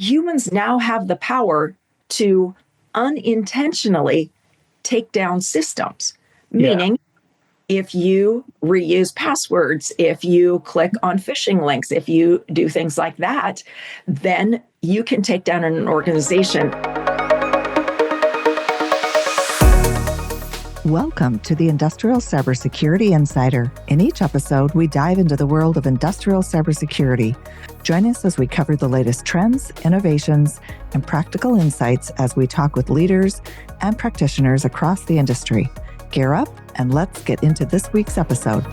humans now have the power to unintentionally take down systems, meaning if you reuse passwords, if you click on phishing links, if you do things like that, then you can take down an organization. Welcome to the Industrial Cybersecurity Insider. In each episode, we dive into the world of industrial cybersecurity. Join us as we cover the latest trends, innovations, and practical insights as we talk with leaders and practitioners across the industry. Gear up and let's get into this week's episode.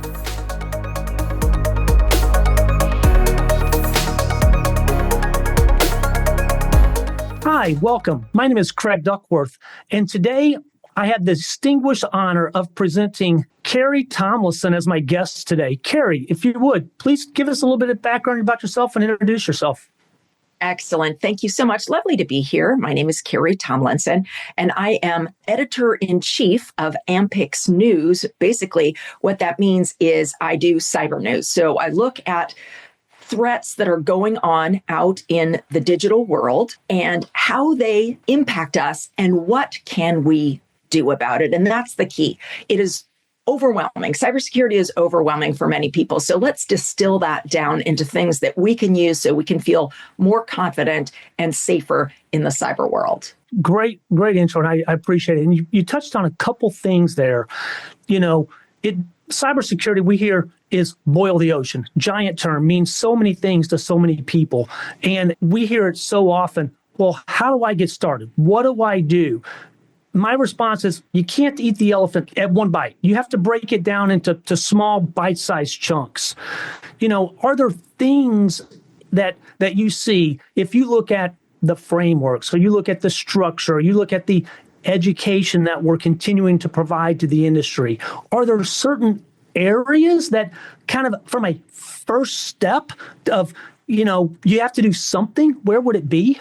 Hi, welcome. My name is Craig Duckworth, and today I have the distinguished honor of presenting Kerry Tomlinson as my guest today. Kerry, if you would, please give us a little bit of background about yourself and introduce yourself. Excellent. Thank you so much. Lovely to be here. My name is Kerry Tomlinson, and I am editor-in-chief of Ampix News. Basically, what that means is I do cyber news. So I look at threats that are going on out in the digital world and how they impact us and what can we do about it. And that's the key. It is overwhelming. Cybersecurity is overwhelming for many people. So let's distill that down into things that we can use so we can feel more confident and safer in the cyber world. Great intro, and I appreciate it. And you touched on a couple things there. Cybersecurity, we hear, is boil the ocean. Giant term, means so many things to so many people. And we hear it so often, well, how do I get started? What do I do? My response is you can't eat the elephant at one bite. You have to break it down into small bite-sized chunks. Are there things that you see if you look at the framework, so you look at the structure, you look at the education that we're continuing to provide to the industry, are there certain areas that kind of from a first step of, you have to do something, where would it be?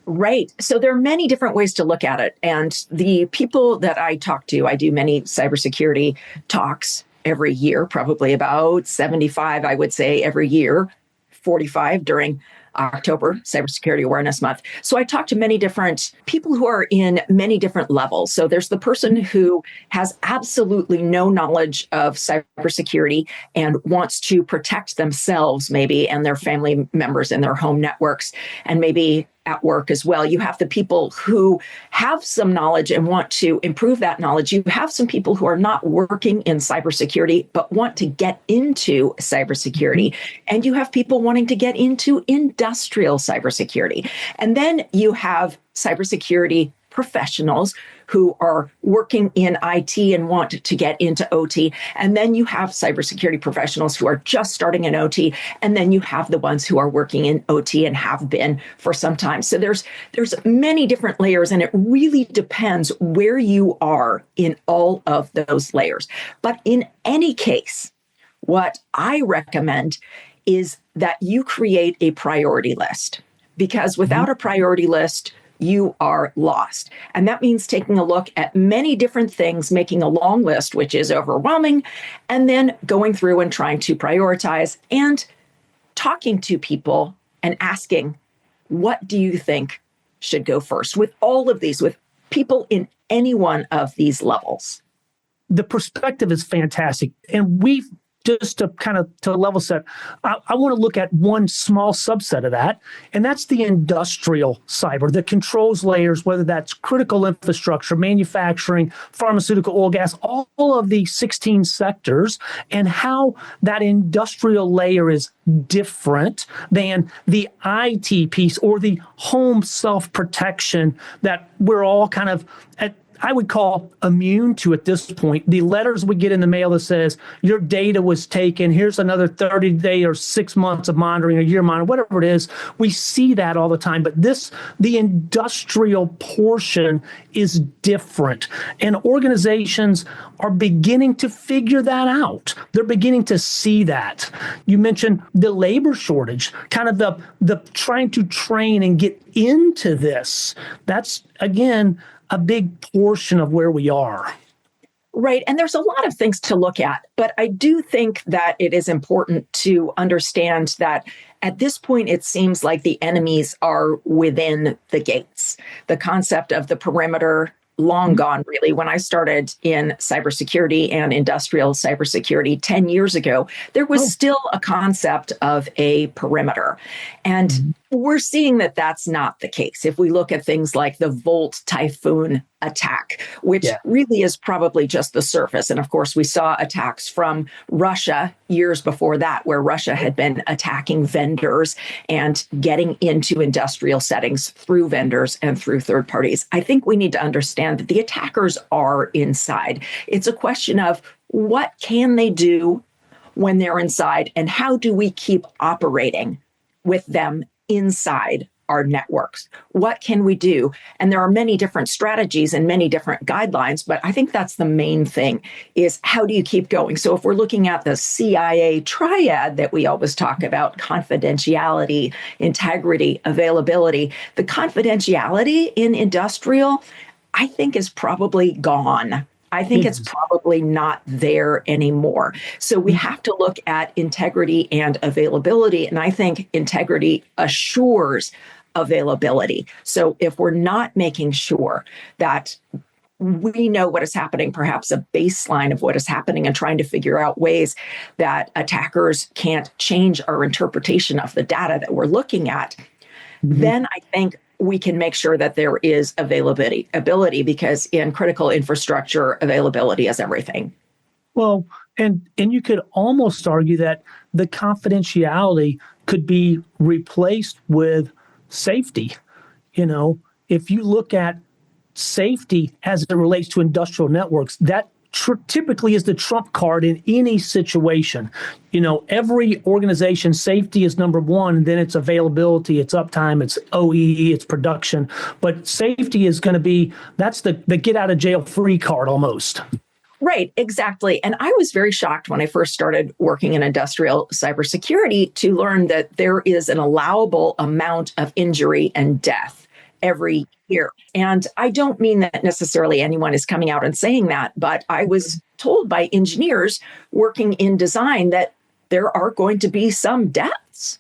Right. So there are many different ways to look at it. And the people that I talk to, I do many cybersecurity talks every year, probably about 75, I would say, every year, 45 during October, Cybersecurity Awareness Month. So I talk to many different people who are in many different levels. So there's the person who has absolutely no knowledge of cybersecurity and wants to protect themselves maybe and their family members in their home networks and maybe at work as well. You have the people who have some knowledge and want to improve that knowledge. You have some people who are not working in cybersecurity, but want to get into cybersecurity. And you have people wanting to get into industrial cybersecurity. And then you have cybersecurity professionals who are working in IT and want to get into OT. And then you have cybersecurity professionals who are just starting in OT. And then you have the ones who are working in OT and have been for some time. So there's many different layers, and it really depends where you are in all of those layers. But in any case, what I recommend is that you create a priority list, because without a priority list, you are lost. And that means taking a look at many different things, making a long list, which is overwhelming, and then going through and trying to prioritize and talking to people and asking, what do you think should go first with all of these, with people in any one of these levels? The perspective is fantastic. And we've just to level set, I want to look at one small subset of that, and that's the industrial cyber, the controls layers, whether that's critical infrastructure, manufacturing, pharmaceutical, oil, gas, all of the 16 sectors, and how that industrial layer is different than the IT piece or the home self-protection that we're all kind of I would call immune to at this point. The letters we get in the mail that says your data was taken, here's another 30-day or 6 months of monitoring, a year monitoring, whatever it is, we see that all the time. But the industrial portion is different. And organizations are beginning to figure that out. They're beginning to see that. You mentioned the labor shortage, kind of the trying to train and get into this. That's, again, a big portion of where we are. Right. And there's a lot of things to look at, but I do think that it is important to understand that At this point, it seems like the enemies are within the gates. The concept of the perimeter, long gone, really. When I started in cybersecurity and industrial cybersecurity 10 years ago, there was still a concept of a perimeter. And we're seeing that that's not the case. If we look at things like the Volt Typhoon attack, which really is probably just the surface. And of course, we saw attacks from Russia years before that, where Russia had been attacking vendors and getting into industrial settings through vendors and through third parties. I think we need to understand that the attackers are inside. It's a question of what can they do when they're inside, and how do we keep operating with them inside our networks? What can we do? And there are many different strategies and many different guidelines, but I think that's the main thing, is how do you keep going? So if we're looking at the CIA triad that we always talk about, confidentiality, integrity, availability, the confidentiality in industrial, I think, is probably gone. I think it's probably not there anymore. So we have to look at integrity and availability. And I think integrity assures availability. So if we're not making sure that we know what is happening, perhaps a baseline of what is happening, and trying to figure out ways that attackers can't change our interpretation of the data that we're looking at, then I think we can make sure that there is availability, because in critical infrastructure, availability is everything. Well, and you could almost argue that the confidentiality could be replaced with safety. You know, if you look at safety as it relates to industrial networks, that typically is the trump card in any situation. You know, every organization, safety is number one, then it's availability, it's uptime, it's OEE, it's production. But safety is going to be, that's the get out of jail free card almost. Right, exactly. And I was very shocked when I first started working in industrial cybersecurity to learn that there is an allowable amount of injury and death every year. And I don't mean that necessarily anyone is coming out and saying that, but I was told by engineers working in design that there are going to be some deaths.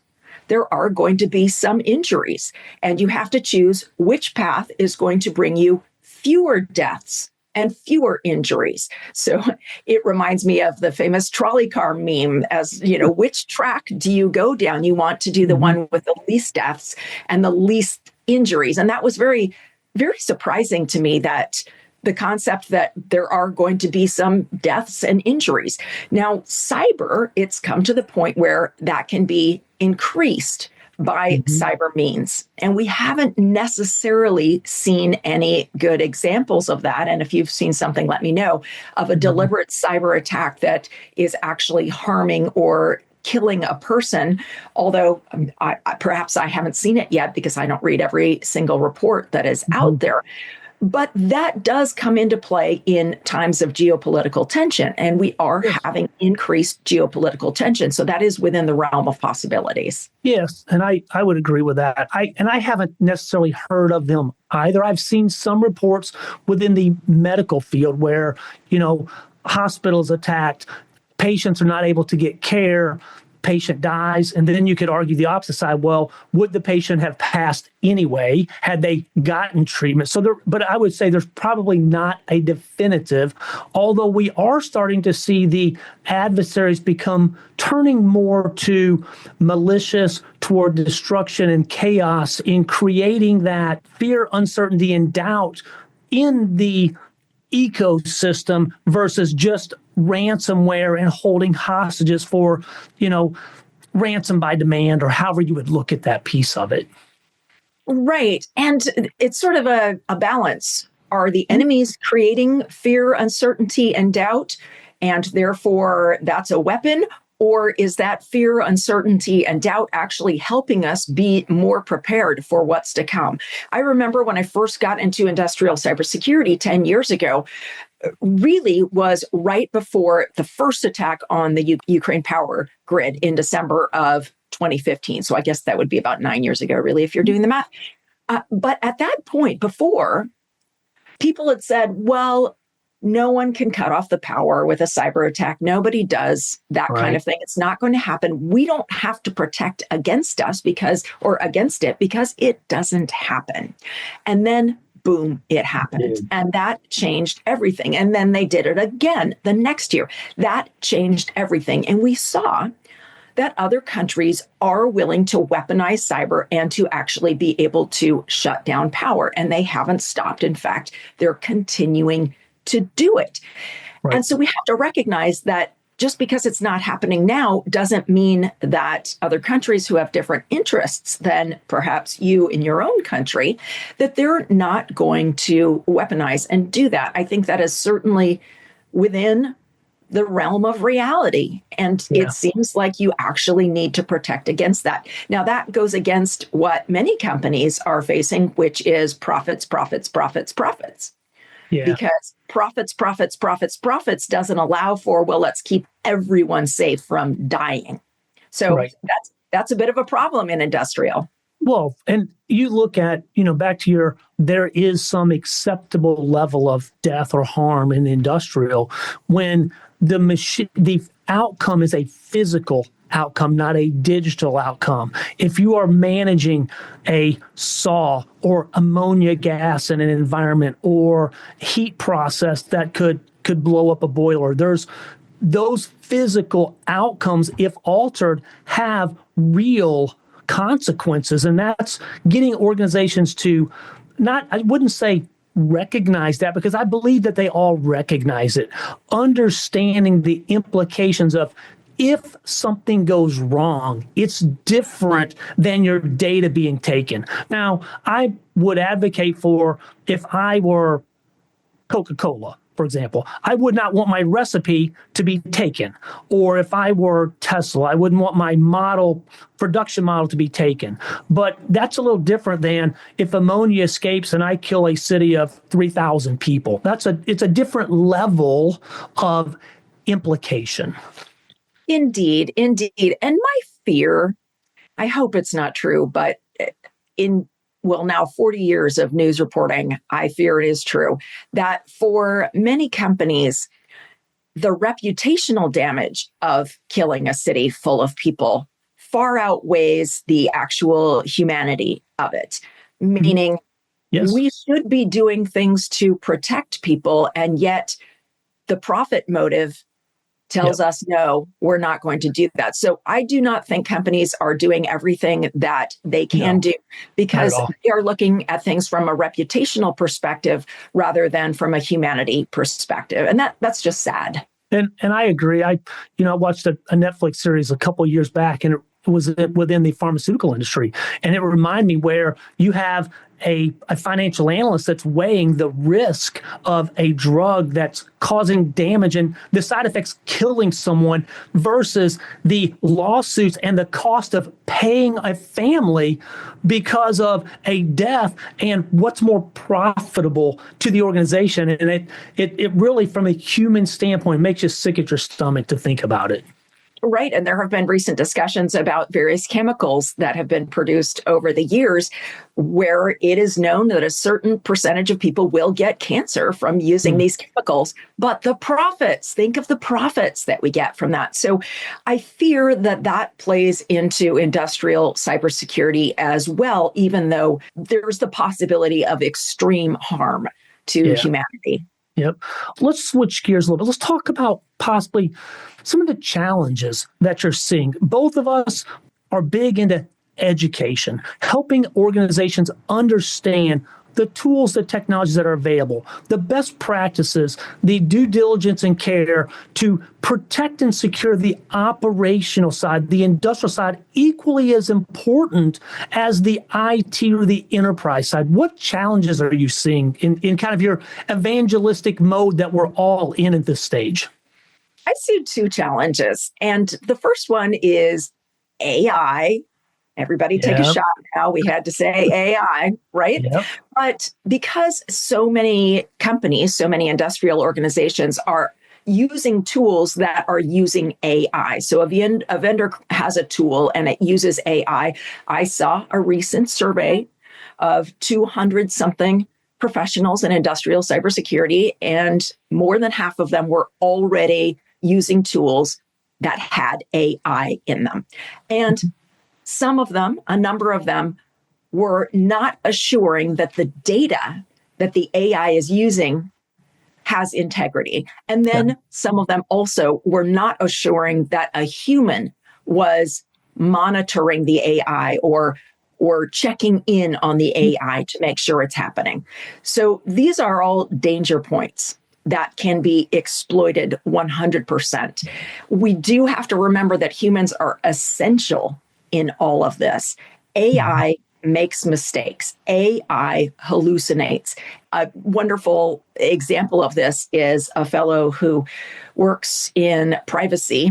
There are going to be some injuries, and you have to choose which path is going to bring you fewer deaths and fewer injuries. So it reminds me of the famous trolley car meme, as, you know, which track do you go down? You want to do the one with the least deaths and the least injuries. And that was very, very surprising to me, that the concept that there are going to be some deaths and injuries. Now, cyber, it's come to the point where that can be increased by cyber means. And we haven't necessarily seen any good examples of that. And if you've seen something, let me know, of a deliberate cyber attack that is actually harming or killing a person, although perhaps I haven't seen it yet because I don't read every single report that is out there. But that does come into play in times of geopolitical tension, and we are having increased geopolitical tension. So that is within the realm of possibilities. Yes, and I would agree with that. I haven't necessarily heard of them either. I've seen some reports within the medical field where, you know, hospitals attacked, patients are not able to get care, patient dies, and then you could argue the opposite side. Well, would the patient have passed anyway had they gotten treatment? So but I would say there's probably not a definitive, although we are starting to see the adversaries turning more to malicious, toward destruction and chaos, in creating that fear, uncertainty, and doubt in the ecosystem versus just ransomware and holding hostages for, you know, ransom by demand, or however you would look at that piece of it. Right. And it's sort of a balance. Are the enemies creating fear, uncertainty, and doubt, and therefore that's a weapon? Or is that fear, uncertainty, and doubt actually helping us be more prepared for what's to come? I remember when I first got into industrial cybersecurity 10 years ago, really was right before the first attack on the Ukraine power grid in December of 2015. So I guess that would be about 9 years ago, really, if you're doing the math. But at that point before, people had said, well, No one can cut off the power with a cyber attack. Nobody does that kind Right. of thing. It's not going to happen. We don't have to protect against against it because it doesn't happen. And then boom, it happened. Dude. And that changed everything. And then they did it again the next year. That changed everything. And we saw that other countries are willing to weaponize cyber and to actually be able to shut down power. And they haven't stopped. In fact, they're continuing to do it. Right. And so we have to recognize that just because it's not happening now doesn't mean that other countries who have different interests than perhaps you in your own country, that they're not going to weaponize and do that. I think that is certainly within the realm of reality. And Yeah. it seems like you actually need to protect against that. Now, that goes against what many companies are facing, which is profits, profits, profits, profits. Yeah. Because profits doesn't allow for, well, let's keep everyone safe from dying. So Right. that's a bit of a problem in industrial. Well, and you look at, back to there is some acceptable level of death or harm in industrial when the outcome is a physical outcome, not a digital outcome. If you are managing a saw or ammonia gas in an environment or heat process that could blow up a boiler, there's those physical outcomes, if altered, have real consequences. And that's getting organizations to I wouldn't say recognize that, because I believe that they all recognize it, understanding the implications of if something goes wrong, it's different than your data being taken. Now, I would advocate for, if I were Coca-Cola, for example, I would not want my recipe to be taken. Or if I were Tesla, I wouldn't want my production model to be taken. But that's a little different than if ammonia escapes and I kill a city of 3,000 people. It's a different level of implication. Indeed, indeed. And my fear, I hope it's not true, but now 40 years of news reporting, I fear it is true, that for many companies, the reputational damage of killing a city full of people far outweighs the actual humanity of it. Meaning, Yes. we should be doing things to protect people, and yet the profit motive tells us, no, we're not going to do that. So I do not think companies are doing everything that they can do, because they are looking at things from a reputational perspective rather than from a humanity perspective. And that's just sad. And I agree. I watched a Netflix series a couple of years back, and it was within the pharmaceutical industry. And it reminded me where you have a financial analyst that's weighing the risk of a drug that's causing damage and the side effects killing someone versus the lawsuits and the cost of paying a family because of a death, and what's more profitable to the organization. And it really, from a human standpoint, makes you sick at your stomach to think about it. Right. And there have been recent discussions about various chemicals that have been produced over the years where it is known that a certain percentage of people will get cancer from using these chemicals. But the profits, think of the profits that we get from that. So I fear that plays into industrial cybersecurity as well, even though there's the possibility of extreme harm to humanity. Yep. Let's switch gears a little bit. Let's talk about possibly some of the challenges that you're seeing. Both of us are big into education, helping organizations understand the tools, the technologies that are available, the best practices, the due diligence and care to protect and secure the operational side, the industrial side, equally as important as the IT or the enterprise side. What challenges are you seeing in kind of your evangelistic mode that we're all in at this stage? I see two challenges. And the first one is AI. Everybody take a shot now. We had to say AI, right? Yep. But because so many companies, so many industrial organizations are using tools that are using AI. So a vendor has a tool and it uses AI. I saw a recent survey of 200 something professionals in industrial cybersecurity, and more than half of them were already using tools that had AI in them. And some of them, a number of them, were not assuring that the data that the AI is using has integrity. And then some of them also were not assuring that a human was monitoring the AI or checking in on the AI to make sure it's happening. So these are all danger points that can be exploited 100%. We do have to remember that humans are essential in all of this. AI makes mistakes. AI hallucinates. A wonderful example of this is a fellow who works in privacy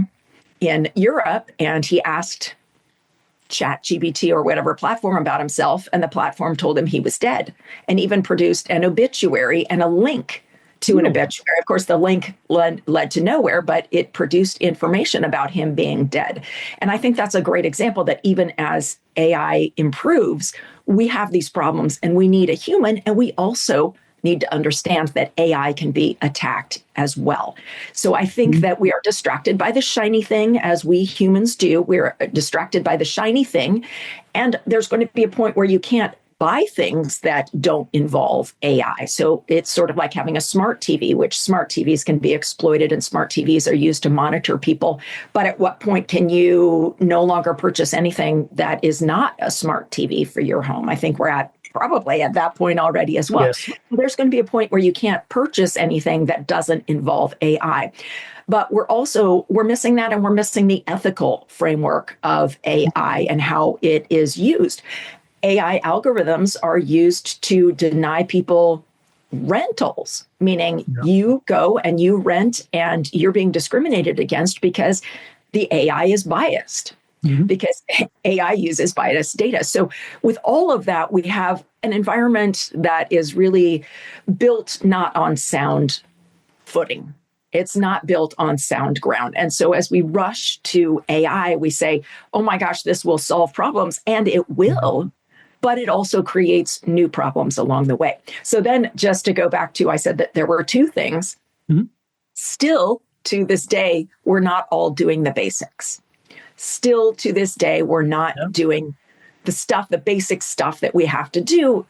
in Europe, and he asked ChatGPT or whatever platform about himself, and the platform told him he was dead, and even produced an obituary and a link to an obituary. Of course, the link led to nowhere, but it produced information about him being dead. And I think that's a great example that even as AI improves, we have these problems and we need a human, and we also need to understand that AI can be attacked as well. So I think that we are distracted by the shiny thing, as we humans do. We're distracted by the shiny thing. And there's going to be a point where you can't buy things that don't involve AI. So it's sort of like having a smart TV, which smart TVs can be exploited, and smart TVs are used to monitor people. But at what point can you no longer purchase anything that is not a smart TV for your home? I think we're probably at that point already as well. Yes. There's going to be a point where you can't purchase anything that doesn't involve AI. But we're missing that, and we're missing the ethical framework of AI and how it is used. AI algorithms are used to deny people rentals, meaning you go and you rent and you're being discriminated against because the AI is biased, because AI uses biased data. So with all of that, we have an environment that is really built not on sound footing. It's not built on sound ground. And so as we rush to AI, we say, oh my gosh, this will solve problems, and it will. But it also creates new problems along the way. So then just to go back to, I said that there were two things. Still to this day, we're not all doing the basics. Still to this day, we're not doing the basic stuff that we have to do.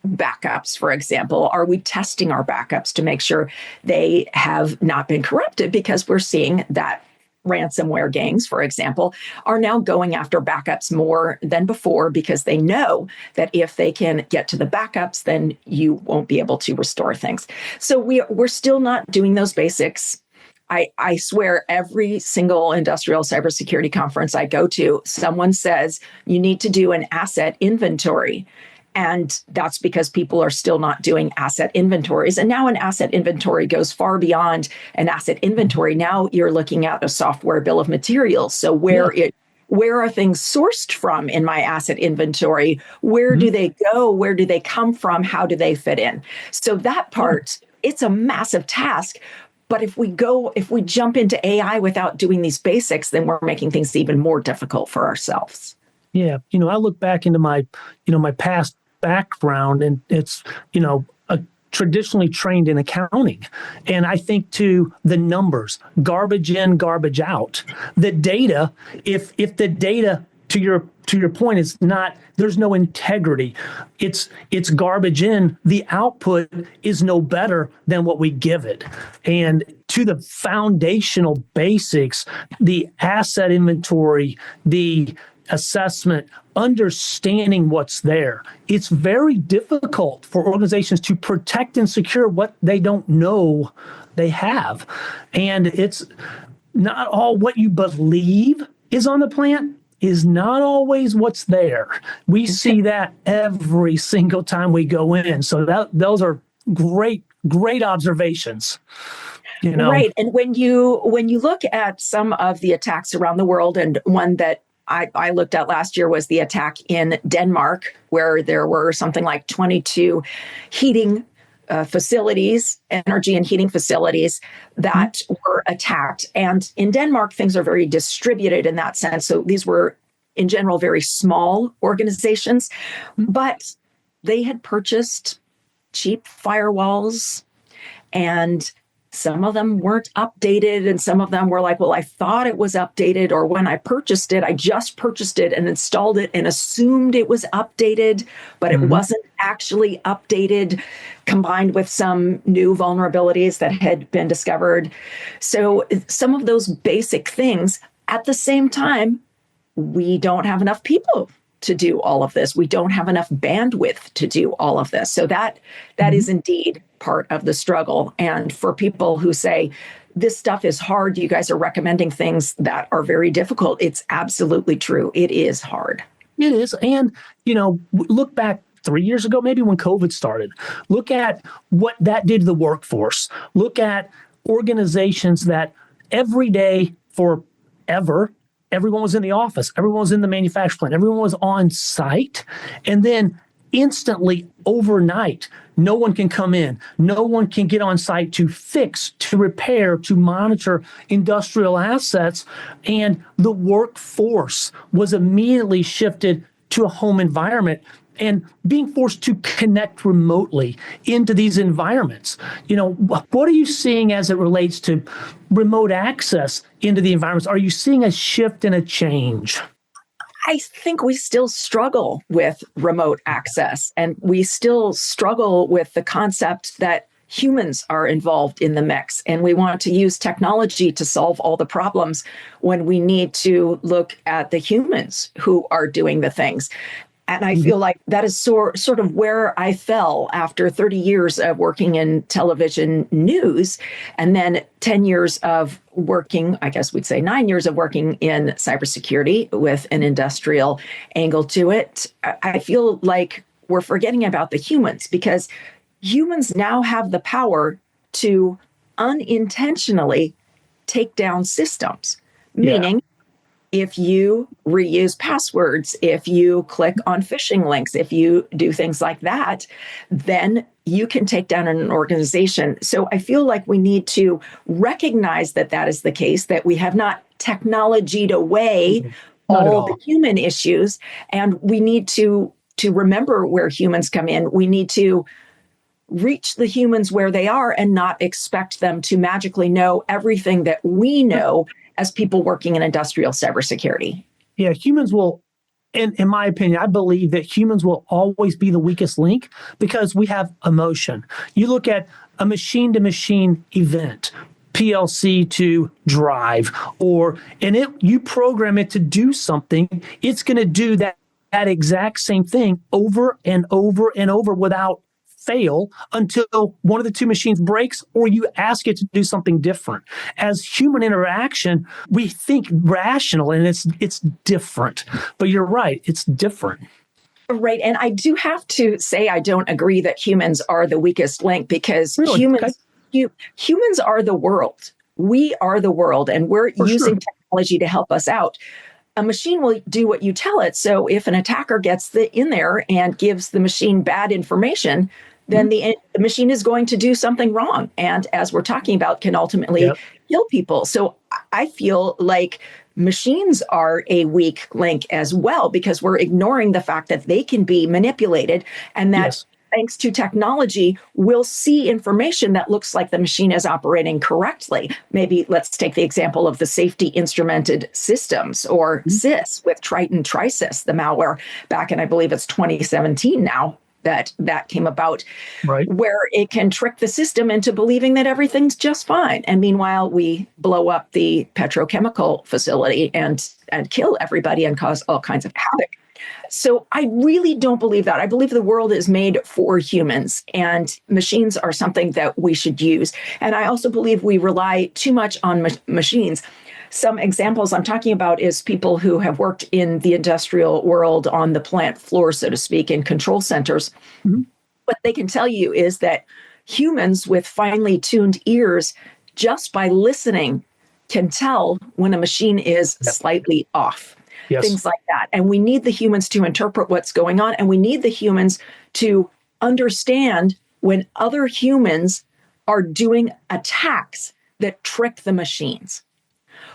Backups, for example. Are we testing our backups to make sure they have not been corrupted? Because we're seeing that ransomware gangs, for example, are now going after backups more than before, because they know that if they can get to the backups, then you won't be able to restore things. So we're still not doing those basics. I swear every single industrial cybersecurity conference I go to, someone says you need to do an asset inventory. And that's because people are still not doing asset inventories. And now an asset inventory goes far beyond an asset inventory. Now you're looking at a software bill of materials. So where are things sourced from in my asset inventory? Where do they go? Where do they come from? How do they fit in? So that part, it's a massive task. But if we jump into AI without doing these basics, then we're making things even more difficult for ourselves. Yeah. I look back into my past background, and it's, traditionally trained in accounting. And I think to the numbers, garbage in, garbage out. The data, if the data, to your point, is not, there's no integrity. It's garbage in. The output is no better than what we give it. And to the foundational basics, the asset inventory, the assessment, understanding what's there. It's very difficult for organizations to protect and secure what they don't know they have. And it's not all what you believe is on the plant is not always what's there. We see that every single time we go in. So those are great observations. Right. And when you look at some of the attacks around the world, and one that I looked at last year was the attack in Denmark, where there were something like 22 heating facilities, energy and heating facilities that were attacked. And in Denmark, things are very distributed in that sense. So these were, in general, very small organizations, but they had purchased cheap firewalls, and some of them weren't updated, and some of them were like, well, I thought it was updated, or when I purchased it, I just purchased it and installed it and assumed it was updated, but it wasn't actually updated, combined with some new vulnerabilities that had been discovered. So some of those basic things. At the same time, we don't have enough people to do all of this. We don't have enough bandwidth to do all of this. So that is indeed part of the struggle. And for people who say, this stuff is hard, you guys are recommending things that are very difficult, it's absolutely true. It is hard. It is. And, look back 3 years ago, maybe when COVID started, look at what that did to the workforce. Look at organizations that every day forever, everyone was in the office, everyone was in the manufacturing plant, everyone was on site. And then instantly, overnight, no one can come in. No one can get on site to fix, to repair, to monitor industrial assets. And the workforce was immediately shifted to a home environment and being forced to connect remotely into these environments. What are you seeing as it relates to remote access into the environments? Are you seeing a shift and a change? I think we still struggle with remote access, and we still struggle with the concept that humans are involved in the mix, and we want to use technology to solve all the problems when we need to look at the humans who are doing the things. And I feel like that is sort of where I fell after 30 years of working in television news, and then 10 years of working, I guess we'd say 9 years of working in cybersecurity with an industrial angle to it. I feel like we're forgetting about the humans, because humans now have the power to unintentionally take down systems, meaning if you reuse passwords, if you click on phishing links, if you do things like that, then you can take down an organization. So I feel like we need to recognize that that is the case, that we have not technologied away all the human issues, and we need to remember where humans come in. We need to reach the humans where they are and not expect them to magically know everything that we know as people working in industrial cybersecurity. Yeah, humans will, in my opinion, I believe that humans will always be the weakest link because we have emotion. You look at a machine-to-machine event, PLC to drive, you program it to do something, it's going to do that exact same thing over and over and over without fail until one of the two machines breaks or you ask it to do something different. As human interaction, we think rational and it's different. But you're right, it's different. Right. And I do have to say I don't agree that humans are the weakest link, because humans are the world. We are the world, and we're using technology to help us out. A machine will do what you tell it. So if an attacker gets in there and gives the machine bad information, then the machine is going to do something wrong. And as we're talking about, can ultimately kill people. So I feel like machines are a weak link as well, because we're ignoring the fact that they can be manipulated, and that thanks to technology, we'll see information that looks like the machine is operating correctly. Maybe let's take the example of the safety instrumented systems, or SIS, with Triton Trisys, the malware back in, I believe it's 2017 now, that came about, where it can trick the system into believing that everything's just fine. And meanwhile, we blow up the petrochemical facility and kill everybody and cause all kinds of havoc. So I really don't believe that. I believe the world is made for humans, and machines are something that we should use. And I also believe we rely too much on machines. Some examples I'm talking about is people who have worked in the industrial world on the plant floor, so to speak, in control centers. What they can tell you is that humans with finely tuned ears, just by listening, can tell when a machine is slightly off. Things like that. And we need the humans to interpret what's going on, and we need the humans to understand when other humans are doing attacks that trick the machines.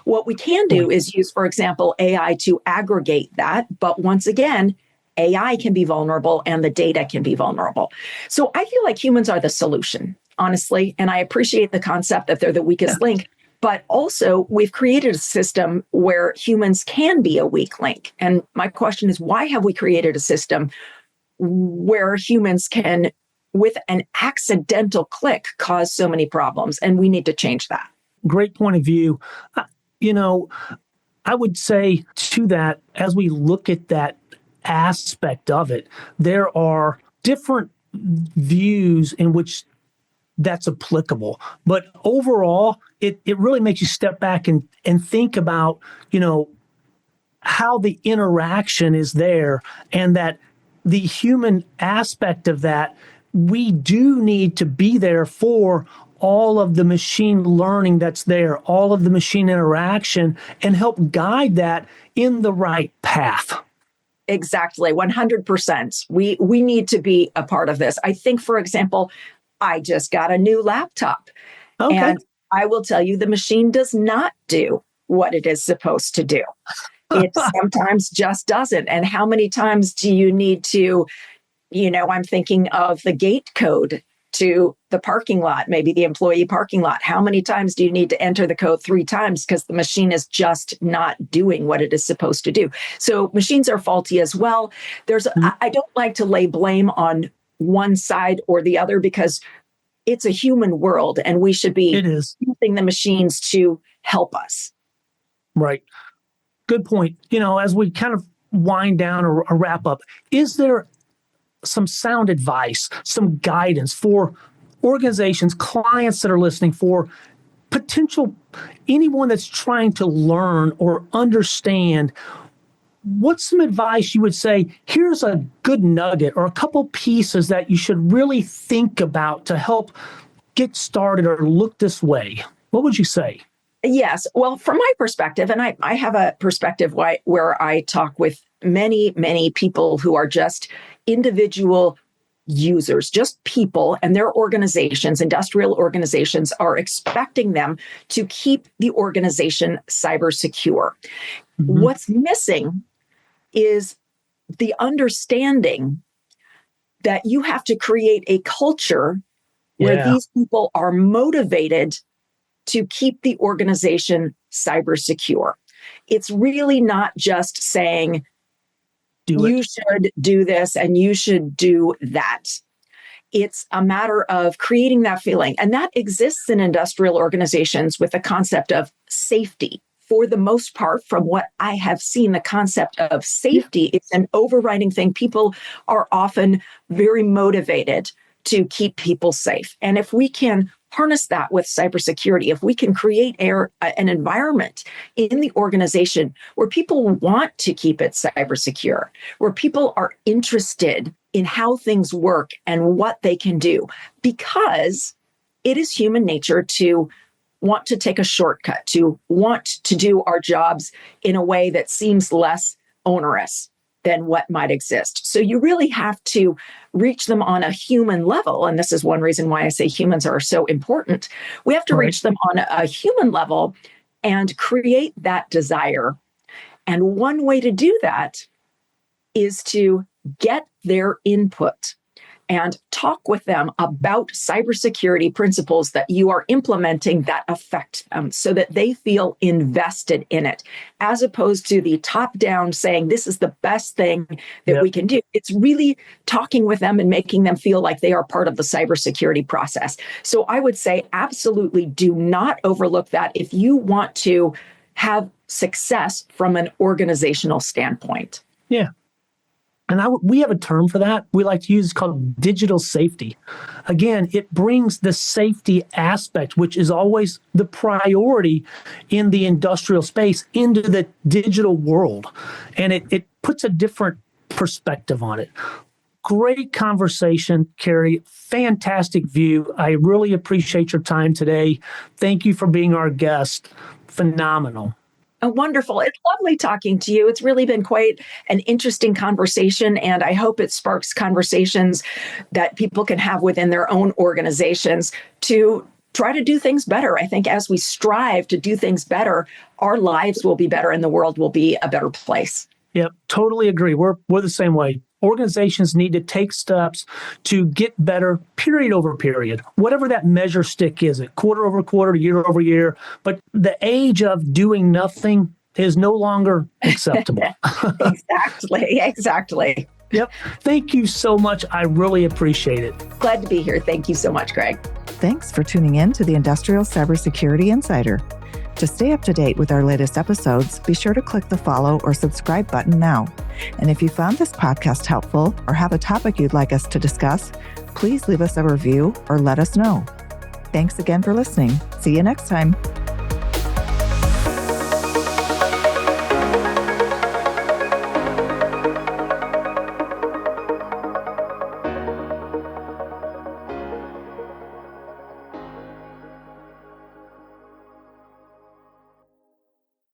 What we can do is use, for example, AI to aggregate that. But once again, AI can be vulnerable and the data can be vulnerable. So I feel like humans are the solution, honestly. And I appreciate the concept that they're the weakest link. But also, we've created a system where humans can be a weak link. And my question is, why have we created a system where humans can, with an accidental click, cause so many problems? And we need to change that. Great point of view. You know, I would say to that, as we look at that aspect of it, there are different views in which that's applicable. But overall, it really makes you step back and think about, how the interaction is there, and that the human aspect of that, we do need to be there for all of the machine learning that's there, all of the machine interaction, and help guide that in the right path. Exactly, 100%. We need to be a part of this. I think, for example, I just got a new laptop. Okay. And I will tell you, the machine does not do what it is supposed to do. It sometimes just doesn't. And how many times do you need to, I'm thinking of the gate code to the parking lot, maybe the employee parking lot. How many times do you need to enter the code 3 times because the machine is just not doing what it is supposed to do? So machines are faulty as well. I don't like to lay blame on one side or the other, because it's a human world and we should be using the machines to help us. Right. Good point. As we kind of wind down or wrap up, is there some sound advice, some guidance for organizations, clients that are listening, for potential anyone that's trying to learn or understand? What's some advice you would say, here's a good nugget or a couple pieces that you should really think about to help get started or look this way? What would you say? Yes. Well, from my perspective, and I have a perspective where I talk with many, many people who are just individual users, just people, and their organizations, industrial organizations, are expecting them to keep the organization cyber secure. Mm-hmm. What's missing is the understanding that you have to create a culture where these people are motivated to keep the organization cyber secure. It's really not just saying, you should do this and you should do that. It's a matter of creating that feeling. And that exists in industrial organizations with the concept of safety. For the most part, from what I have seen, the concept of safety is an overriding thing. People are often very motivated to keep people safe. And if we can harness that with cybersecurity, if we can create an environment in the organization where people want to keep it cyber secure, where people are interested in how things work and what they can do, because it is human nature to want to take a shortcut, to want to do our jobs in a way that seems less onerous than what might exist. So you really have to reach them on a human level. And this is one reason why I say humans are so important. We have to reach them on a human level and create that desire. And one way to do that is to get their input and talk with them about cybersecurity principles that you are implementing that affect them, so that they feel invested in it, as opposed to the top-down saying, this is the best thing that we can do. It's really talking with them and making them feel like they are part of the cybersecurity process. So I would say absolutely do not overlook that if you want to have success from an organizational standpoint. Yeah. And we have a term for that we like to use. It's called digital safety. Again, it brings the safety aspect, which is always the priority in the industrial space, into the digital world. And it puts a different perspective on it. Great conversation, Kerry. Fantastic view. I really appreciate your time today. Thank you for being our guest. Phenomenal. Oh, wonderful. It's lovely talking to you. It's really been quite an interesting conversation, and I hope it sparks conversations that people can have within their own organizations to try to do things better. I think as we strive to do things better, our lives will be better and the world will be a better place. Yep, totally agree. We're the same way. Organizations need to take steps to get better period over period, whatever that measure stick is, it quarter over quarter, year over year. But the age of doing nothing is no longer acceptable. Exactly. Yep. Thank you so much. I really appreciate it. Glad to be here. Thank you so much, Greg. Thanks for tuning in to the Industrial Cybersecurity Insider. To stay up to date with our latest episodes, be sure to click the follow or subscribe button now. And if you found this podcast helpful or have a topic you'd like us to discuss, please leave us a review or let us know. Thanks again for listening. See you next time.